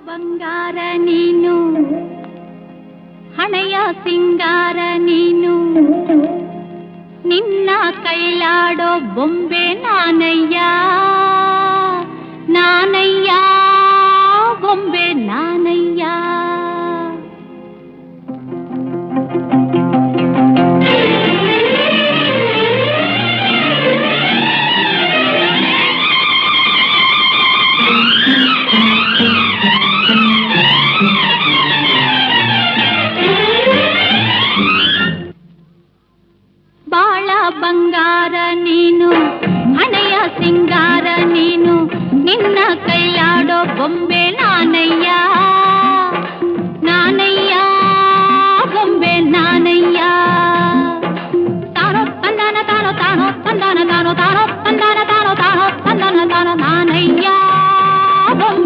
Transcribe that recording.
ಬಂಗಾರ ನೀನು ಹಣೆಯ ಸಿಂಗಾರ ನೀನು ನಿನ್ನ ಕೈಲಾಡೋ ಬೊಂಬೆ ನಾನಯ್ಯ ನಾನಯ್ಯ ಬೊಂಬೆ ನಾನಯ್ಯ ಬಂಗಾರ ನೀನು ಹಣೆಯ ಸಿಂಗಾರ ನೀನು ನಿನ್ನ ಕೈಲಾಡೋ ಬೊಂಬೆ ನಾನಯ್ಯ